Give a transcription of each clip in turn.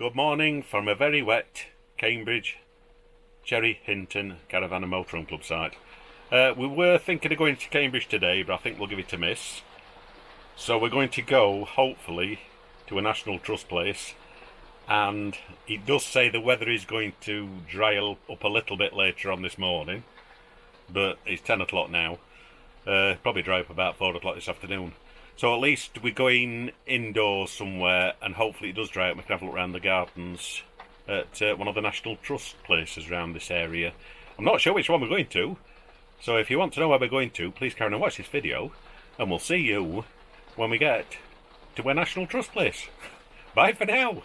Good morning from a very wet Cambridgeshire Hinton Caravan and Motorhome Club site. We were thinking of going to Cambridge today, but I think we'll give it a miss. So we're going to go, hopefully, to a National Trust place. And it does say the weather is going to dry up a little bit later on this morning. But it's 10 o'clock now. Probably dry up about 4 o'clock this afternoon. So at least we're going indoors somewhere, and hopefully it does dry up. We can have a look around the gardens at one of the National Trust places around this area. I'm not sure which one we're going to, so if you want to know where we're going to, please carry on and watch this video, and we'll see you when we get to our National Trust place. Bye for now.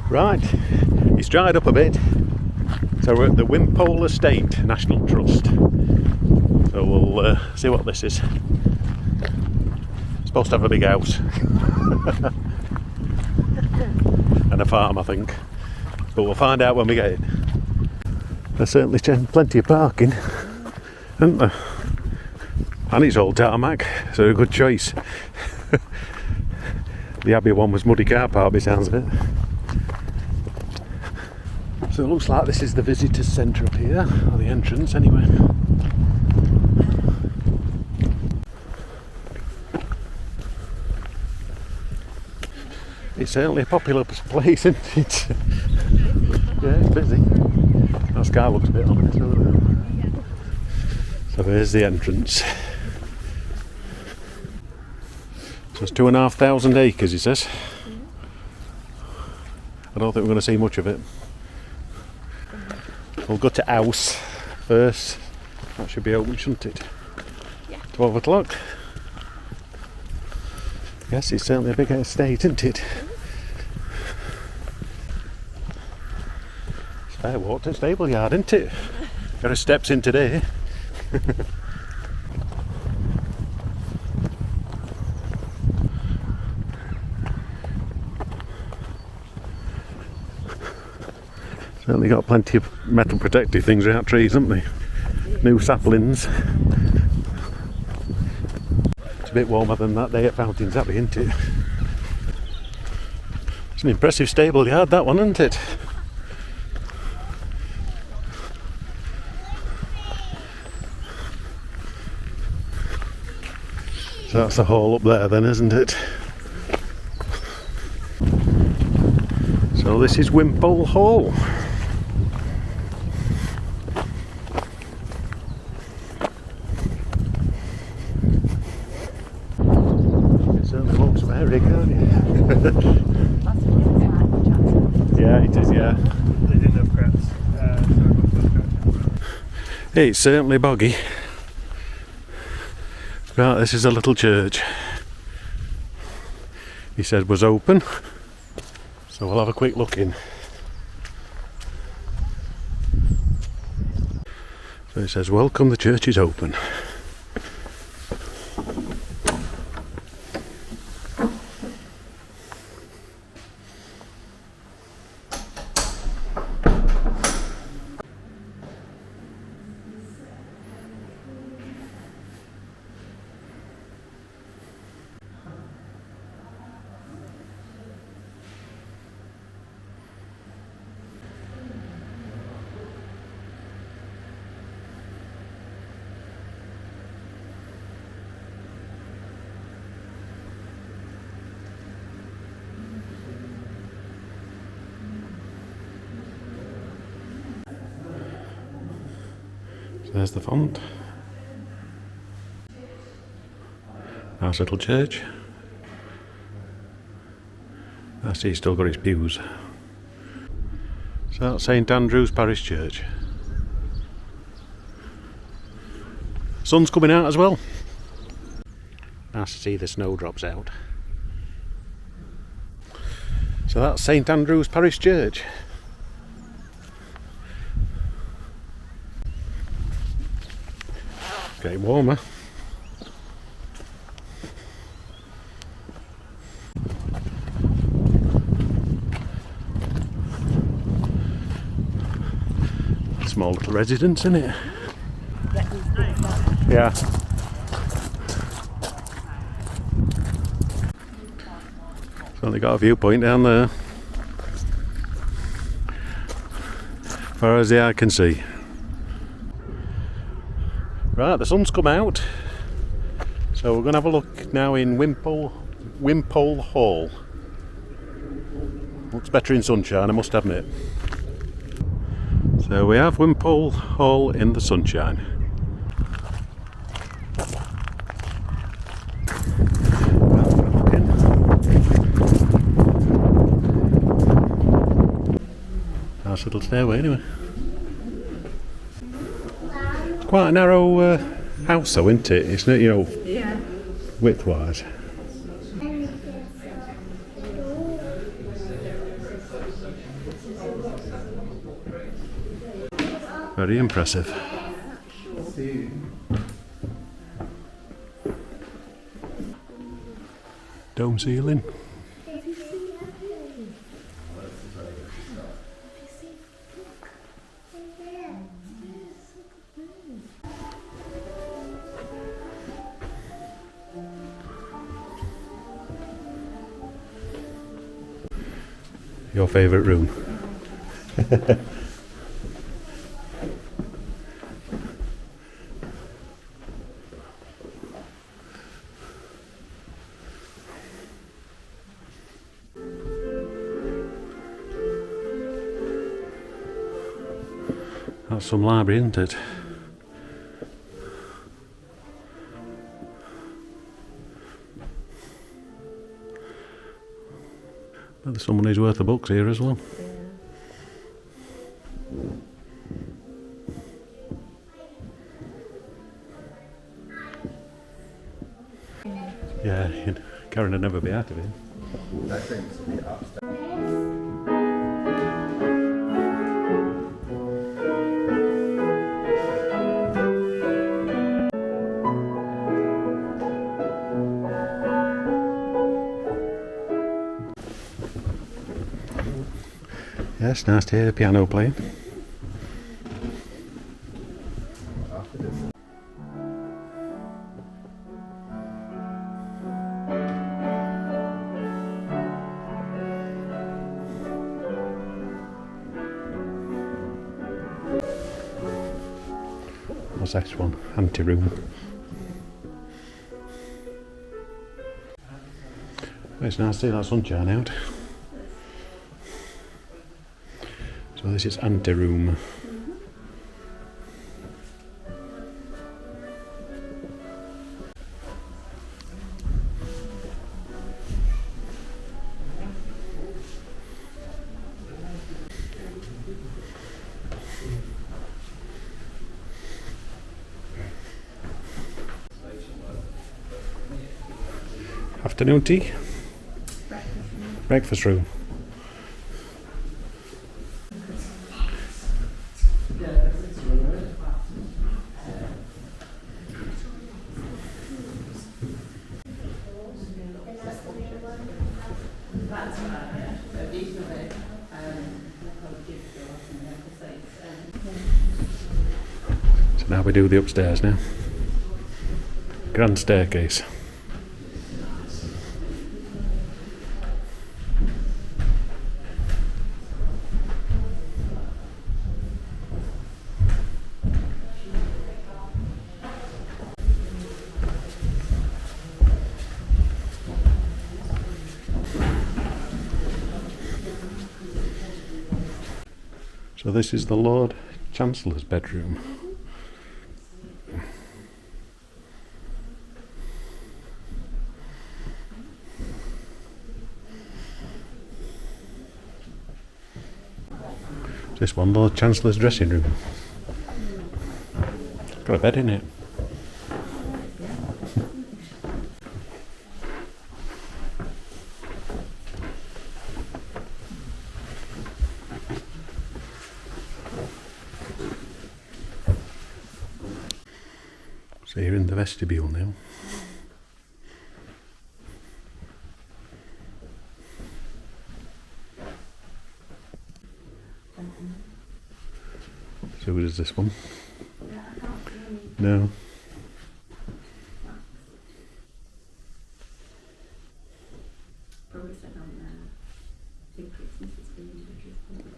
Right, it's dried up a bit, so we're at the Wimpole Estate National Trust. So we'll see what this is. It's supposed to have a big house and a farm, I think, but we'll find out when we get it. There's certainly plenty of parking, isn't there? And it's all tarmac, so a good choice. The Abbey one was muddy car park by the sounds of it. So it looks like this is the visitor centre up here, or the entrance anyway. It's certainly a popular place, isn't it? Yeah, it's busy. That sky looks a bit ominous, doesn't it? So there's the entrance. So it's 2,500 acres, he says. I don't think we're going to see much of it. We'll go to House first. That should be open, shouldn't it? Yeah. 12 o'clock. Yes, it's certainly a big estate, isn't it? It's fair walk to a stable yard, isn't it? Got our steps in today. Certainly got plenty of metal protective things around trees, haven't they? New saplings. It's a bit warmer than that day at Fountains Abbey, isn't it? It's an impressive stable yard, that one, isn't it? So that's the hall up there then, isn't it? So this is Wimpole Hall. Yeah, it is, yeah. They didn't have cracks. It's certainly boggy. Right, this is a little church. He said was open. So we'll have a quick look in. So it says, welcome, the church is open. There's the font. Nice little church. I see he's still got his pews. So that's St Andrew's Parish Church. Sun's coming out as well. Nice to see the snowdrops out. So that's St Andrew's Parish Church. Getting warmer. Small Little residence, isn't it? Yeah. It's only got a viewpoint down there. As far as the eye can see. Right, the sun's come out. So we're going to have a look now in Wimpole Hall. Looks better in sunshine, I must admit. So we have Wimpole Hall in the sunshine. Nice little stairway anyway. It's quite a narrow house though, isn't it? It's not, you know, Yeah. width-wise. Very impressive. Dome ceiling. Your favourite room? That's some library, isn't it? Well, there's someone who's worth the books here as well. Yeah, Karen would never be out of it. That seems to be upstairs. Yeah, it's nice to hear the piano playing. What's this one? Anteroom. It's nice to see that sunshine out. So this is anteroom. Afternoon tea? Breakfast room. So now we do the upstairs now. Grand staircase. So this is the Lord Chancellor's bedroom. This one, Lord Chancellor's dressing room. Got a bed in it. So you're in the vestibule now. So good as this one. No.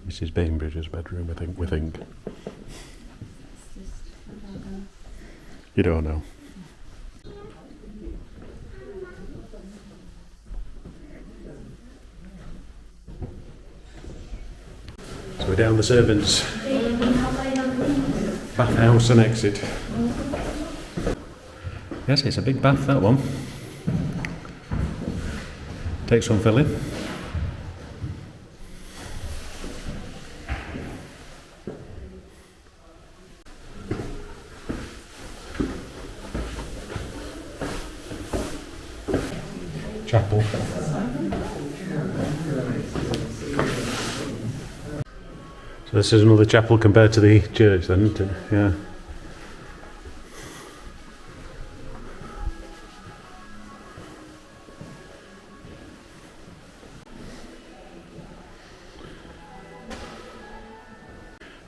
Mrs. Bainbridge's bedroom, I think. We think. You don't know. So we're down the servants' bathhouse and exit. Yes, it's a big bath, that one. Takes some filling. Chapel. So this is another chapel compared to the church then, isn't it? Yeah.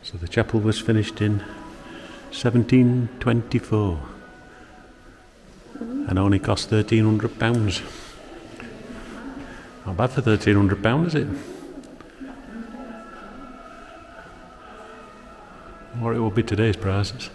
So the chapel was finished in 1724 and only cost £1,300. Not bad for £1,300, is it? Or it will be today's prices.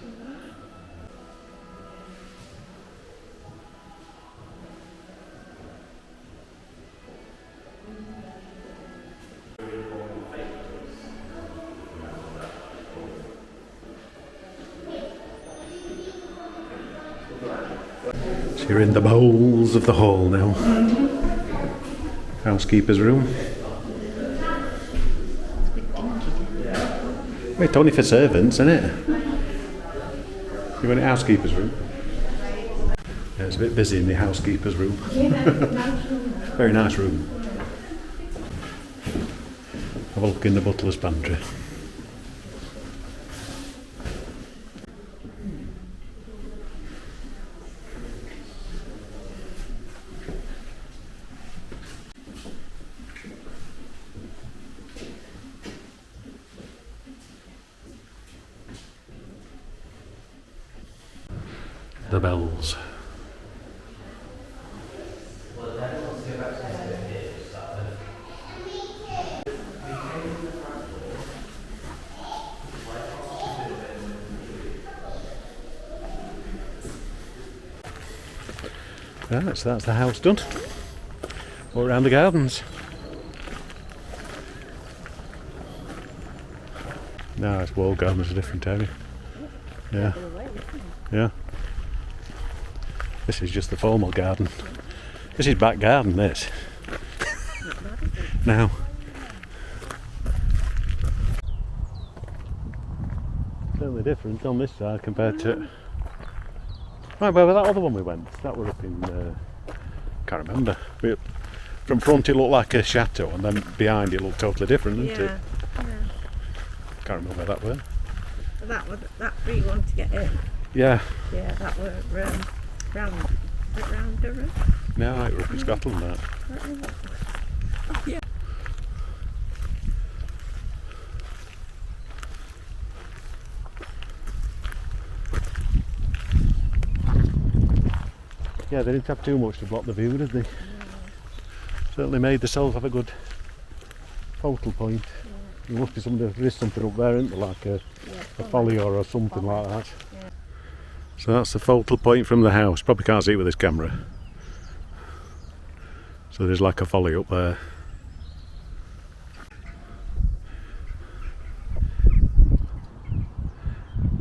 So you're in the bowels of the hall now. Housekeeper's room. Wait, only for servants, isn't it? You want a housekeeper's room? Yeah, it's a bit busy in the housekeeper's room. Very nice room. Have a look in the butler's pantry. The bells. Right, so that's the house done. All around the gardens. No, it's wall garden, it's a different area. Yeah. Yeah. This is just the formal garden. This is back garden, this. Now. Certainly different on this side compared to... Right, where was that other one we went? That were up in... can't remember. But from front it looked like a chateau and then behind it looked totally different, didn't it? Yeah. Can't remember where that were. That was that free one to get in. Yeah. Yeah, that were round Durham. No, it was up in Scotland, that. Oh, yeah. Yeah, they didn't have too much to block the view, did they? Certainly made themselves have a good focal point. There must be there is something up there, isn't there? Like a folly or something like that. Yeah. So that's the focal point from the house. Probably can't see it with this camera. So there's like a folly up there.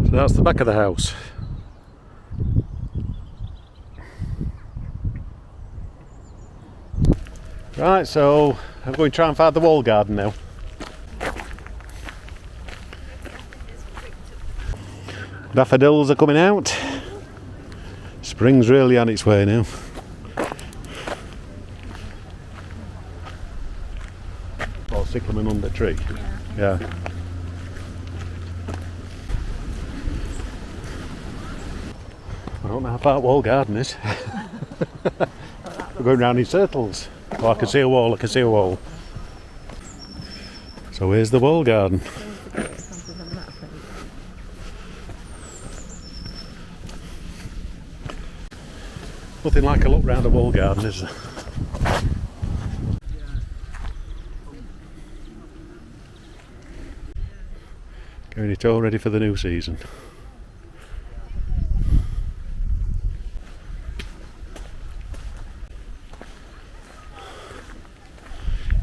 So that's the back of the house. Right, so I'm going to try and find the wall garden now. Daffodils are coming out. Spring's really on its way now. Oh, cyclamen under tree. Yeah. I don't know how far wall garden is. We're going round in circles. Oh, I can see a wall, I can see a wall. So here's the wall garden. Nothing like a look round a wall garden, is there? Getting it all ready for the new season.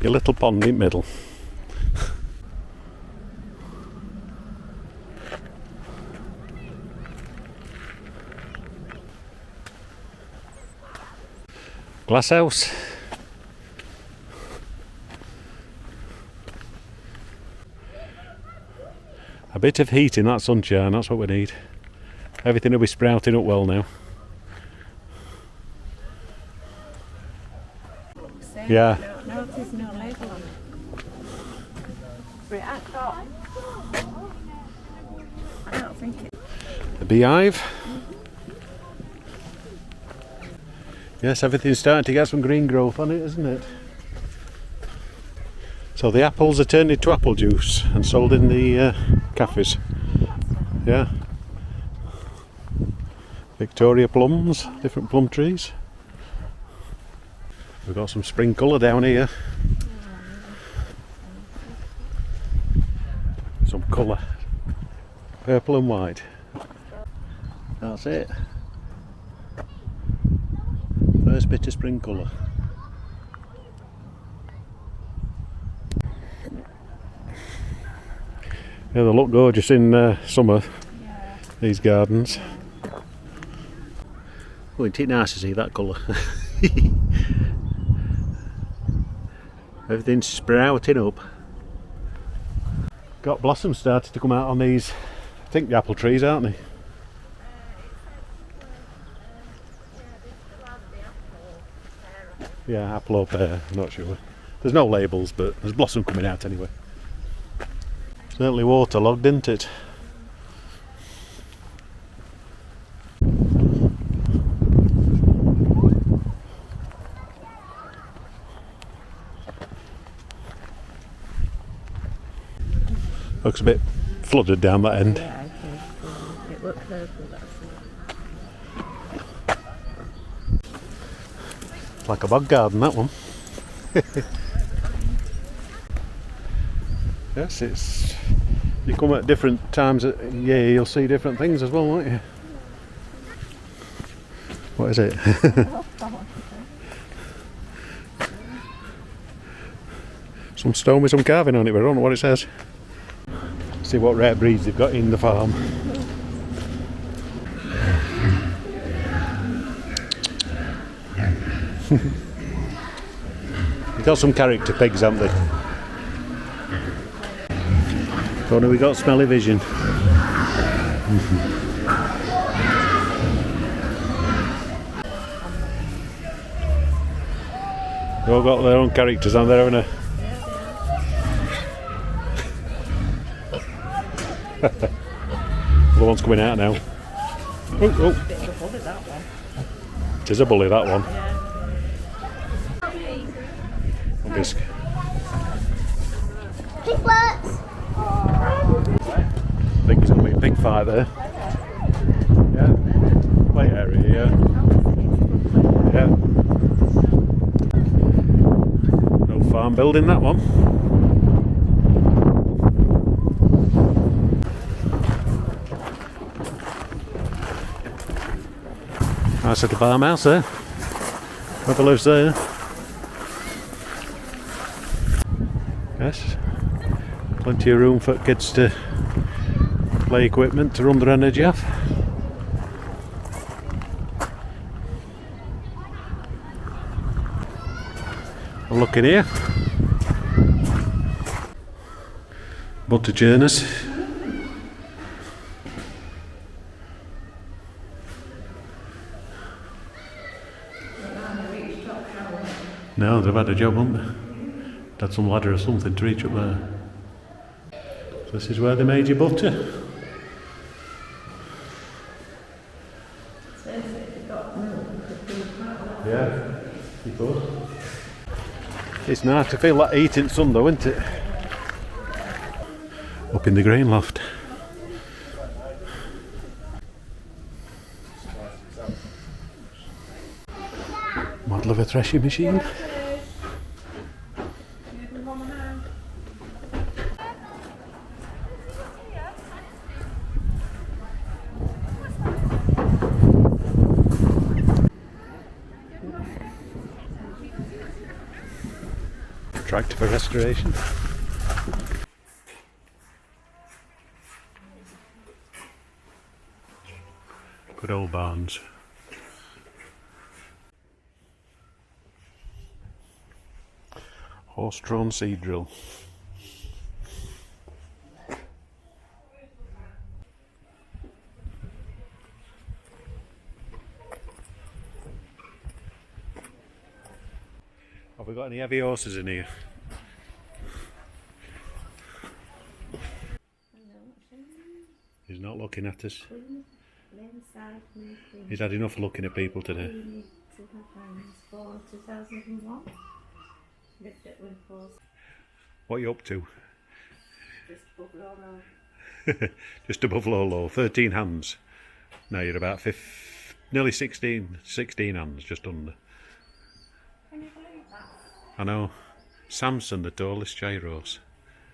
Your little pond in the middle. Glass house. A bit of heat in that sunshine, that's what we need. Everything will be sprouting up well now. Yeah. No, there's no label on it. I don't think it. The beehive. Yes, everything's starting to get some green growth on it, isn't it? So the apples are turned into apple juice and sold in the cafes. Yeah. Victoria plums, different plum trees. We've got some spring colour down here. Some colour. Purple and white. That's it. First bit of spring colour. Yeah, they look gorgeous in summer, these gardens. Oh, isn't it nice to see that colour? Everything's sprouting up. Got blossoms started to come out on these, I think the apple trees, aren't they? Yeah, apple or pear, I'm not sure. There's no labels, but there's blossom coming out anyway. Certainly waterlogged, isn't it? Looks a bit flooded down that end. Yeah, it looks purple, that's it. It's like a bog garden, that one. Yes, it's. You come at different times of year, you'll see different things as well, won't you? What is it? Some stone with some carving on it, but I don't know what it says. See what rare breeds they've got in the farm. They've got some character pigs, haven't they? Tony, we got smelly vision. They've all got their own characters on there, haven't they? The one's coming out now. Oh, oh. It is a bully, that one. Oh, bisc. I think it's going to be a big fight there. Yeah. Play area, yeah. Yeah. No farm building, that one. Nice little farmhouse there. Whoever lives there. Yes. Plenty of room for kids to play equipment to run their energy off. I'm looking here. Butter churners. No, they've had a job, haven't they? Had some ladder or something to reach up there. So this is where they made your butter. Yeah, you could. It's nice to feel that heat in the sun though, isn't it? Up in the grain loft. middle of a threshing machine. Tractor for restoration. Good old barns. Horse-drawn seed drill. Have we got any heavy horses in here? He's not looking at us. He's had enough looking at people today. What are you up to? Just above low low. 13 hands. Now you're about nearly 16 hands, just under. Can you believe that? I know. Samson, the tallest Shire horse.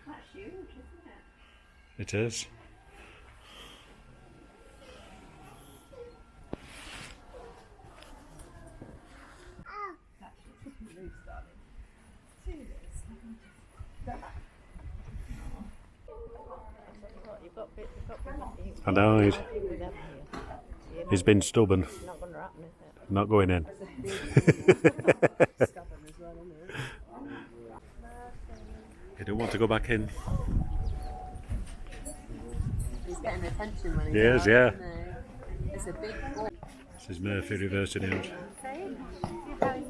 That's huge, isn't it? It is. I know, he's been stubborn. Not going to happen, is it? Not going in. You don't want to go back in. He's getting attention when He is, yeah. It's a big boy. This is Murphy reversing out. Very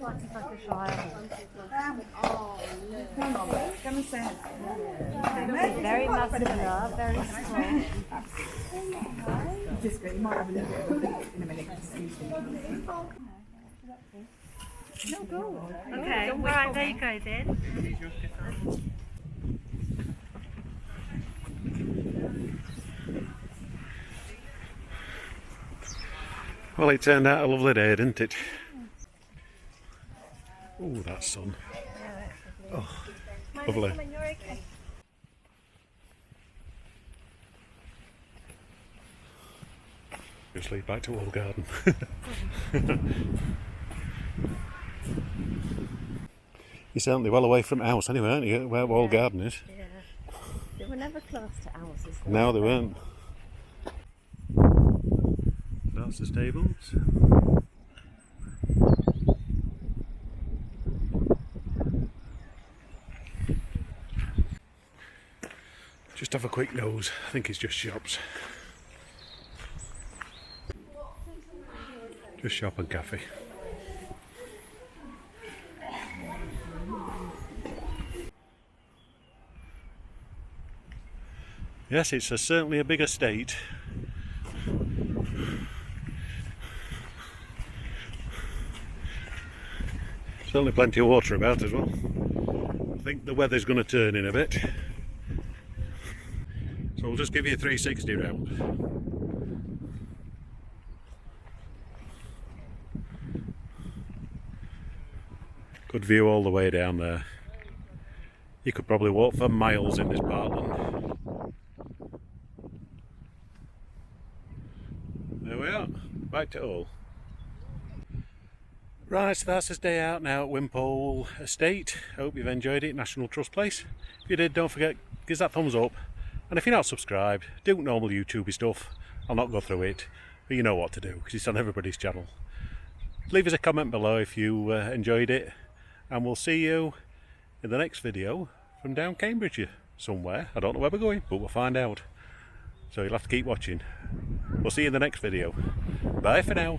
muscular, very strong. Okay, right, there you go then. Well, it turned out a lovely day, didn't it? Oh, that sun. Oh, lovely. Just lead back to Old Garden. You're certainly well away from the house anyway, aren't you? Where Old Garden is. Yeah. They were never close to houses. No, they weren't. That's the stables. Just have a quick nose. I think it's just shops. Just shop and cafe. Yes, it's certainly a big estate. Certainly plenty of water about as well. I think the weather's going to turn in a bit. So we'll just give you a 360 round. Good view all the way down there. You could probably walk for miles in this parkland. There we are, back to all. Right, so that's this day out now at Wimpole Estate. Hope you've enjoyed it, National Trust place. If you did, don't forget, give us that thumbs up. And if you're not subscribed, do normal YouTubey stuff. I'll not go through it, but you know what to do, because it's on everybody's channel. Leave us a comment below if you enjoyed it, and we'll see you in the next video from down Cambridgeshire somewhere. I don't know where we're going, but we'll find out. So you'll have to keep watching. We'll see you in the next video. Bye for now.